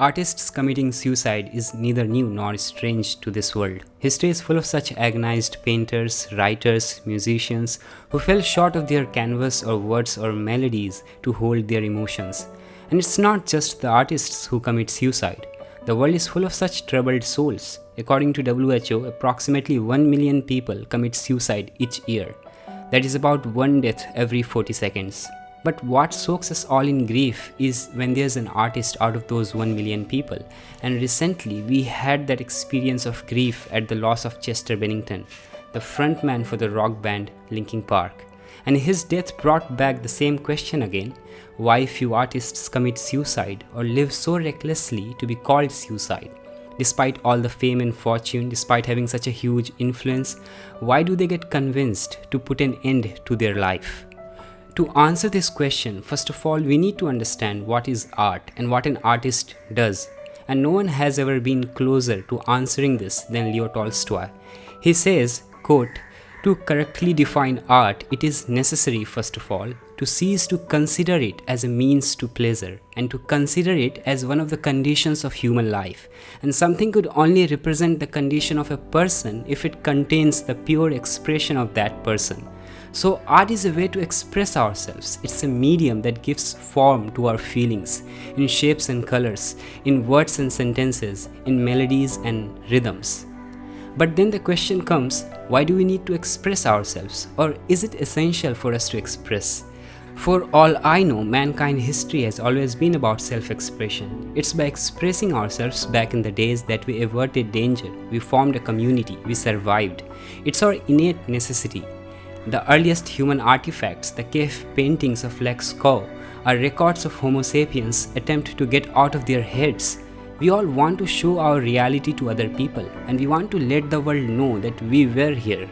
Artists committing suicide is neither new nor strange to this world. History is full of such agonized painters, writers, musicians who fell short of their canvas or words or melodies to hold their emotions. And it's not just the artists who commit suicide. The world is full of such troubled souls. According to WHO, approximately 1 million people commit suicide each year. That is about one death every 40 seconds. But what soaks us all in grief is when there's an artist out of those 1 million people. And recently we had that experience of grief at the loss of Chester Bennington, the frontman for the rock band Linkin Park. And his death brought back the same question again: why few artists commit suicide or live so recklessly to be called suicide? Despite all the fame and fortune, despite having such a huge influence, why do they get convinced to put an end to their life? To answer this question, first of all, we need to understand what is art and what an artist does. And no one has ever been closer to answering this than Leo Tolstoy. He says, quote, "To correctly define art, it is necessary, first of all, to cease to consider it as a means to pleasure and to consider it as one of the conditions of human life. And something could only represent the condition of a person if it contains the pure expression of that person. So art is a way to express ourselves. It's a medium that gives form to our feelings, in shapes and colors, in words and sentences, in melodies and rhythms." But then the question comes, why do we need to express ourselves? Or is it essential for us to express? For all I know, mankind history has always been about self-expression. It's by expressing ourselves back in the days that we averted danger, we formed a community, we survived. It's our innate necessity. The earliest human artifacts, the cave paintings of Lascaux, are records of Homo sapiens' attempt to get out of their heads. We all want to show our reality to other people, and we want to let the world know that we were here.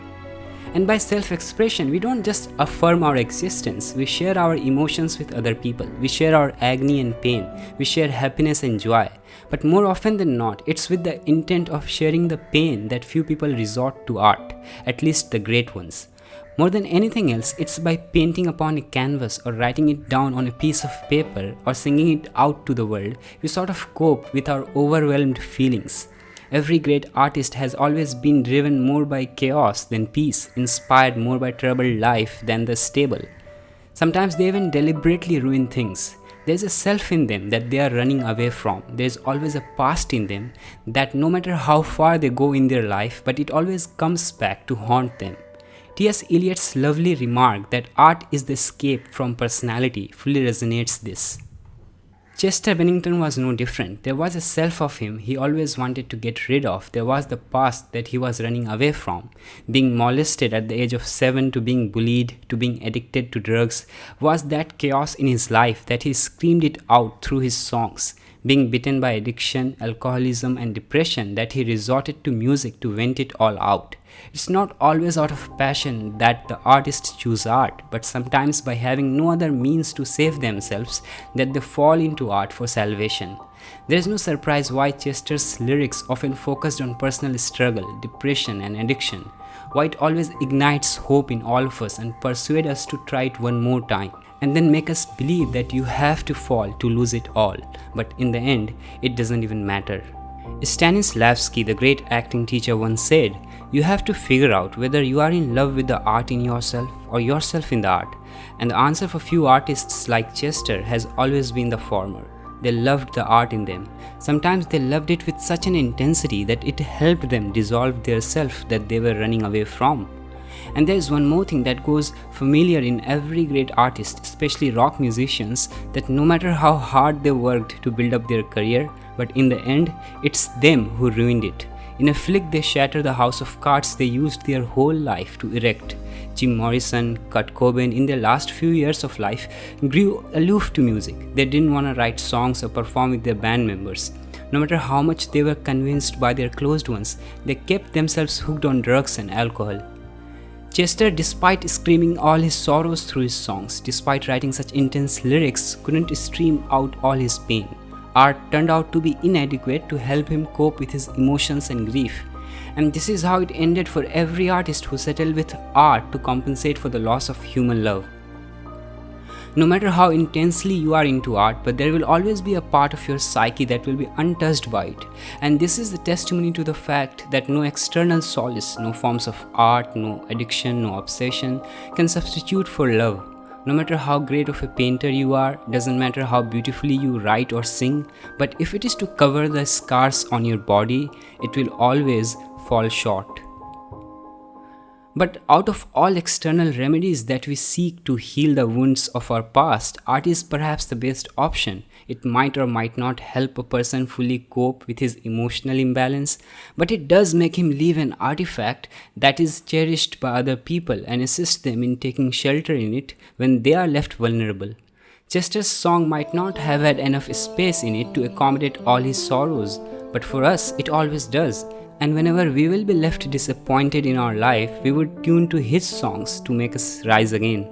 And by self-expression, we don't just affirm our existence, we share our emotions with other people. We share our agony and pain, we share happiness and joy. But more often than not, it's with the intent of sharing the pain that few people resort to art, at least the great ones. More than anything else, it's by painting upon a canvas or writing it down on a piece of paper or singing it out to the world, we sort of cope with our overwhelmed feelings. Every great artist has always been driven more by chaos than peace, inspired more by troubled life than the stable. Sometimes they even deliberately ruin things. There's a self in them that they are running away from. There's always a past in them that no matter how far they go in their life, but it always comes back to haunt them. T.S. Eliot's lovely remark that art is the escape from personality fully resonates this. Chester Bennington was no different. There was a self of him he always wanted to get rid of. There was the past that he was running away from. Being molested at the age of 7 to being bullied to being addicted to drugs was that chaos in his life that he screamed it out through his songs. Being bitten by addiction, alcoholism and depression that he resorted to music to vent it all out. It's not always out of passion that the artists choose art, but sometimes by having no other means to save themselves that they fall into art for salvation. There is no surprise why Chester's lyrics often focused on personal struggle, depression and addiction, why it always ignites hope in all of us and persuades us to try it one more time, and then make us believe that you have to fall to lose it all, but in the end, it doesn't even matter. Stanislavski, the great acting teacher, once said, "You have to figure out whether you are in love with the art in yourself or yourself in the art." And the answer for few artists like Chester has always been the former. They loved the art in them. Sometimes they loved it with such an intensity that it helped them dissolve their self that they were running away from. And there is one more thing that goes familiar in every great artist, especially rock musicians, that no matter how hard they worked to build up their career, but in the end, it's them who ruined it. In a flick, they shatter the house of cards they used their whole life to erect. Jim Morrison, Kurt Cobain, in their last few years of life, grew aloof to music. They didn't want to write songs or perform with their band members. No matter how much they were convinced by their closed ones, they kept themselves hooked on drugs and alcohol. Chester, despite screaming all his sorrows through his songs, despite writing such intense lyrics, couldn't stream out all his pain. Art turned out to be inadequate to help him cope with his emotions and grief. And this is how it ended for every artist who settled with art to compensate for the loss of human love. No matter how intensely you are into art, but there will always be a part of your psyche that will be untouched by it. And this is the testimony to the fact that no external solace, no forms of art, no addiction, no obsession can substitute for love. No matter how great of a painter you are, doesn't matter how beautifully you write or sing, but if it is to cover the scars on your body, it will always fall short. But out of all external remedies that we seek to heal the wounds of our past, art is perhaps the best option. It might or might not help a person fully cope with his emotional imbalance, but it does make him leave an artifact that is cherished by other people and assist them in taking shelter in it when they are left vulnerable. Chester's song might not have had enough space in it to accommodate all his sorrows, but for us it always does. And whenever we will be left disappointed in our life, we would tune to his songs to make us rise again.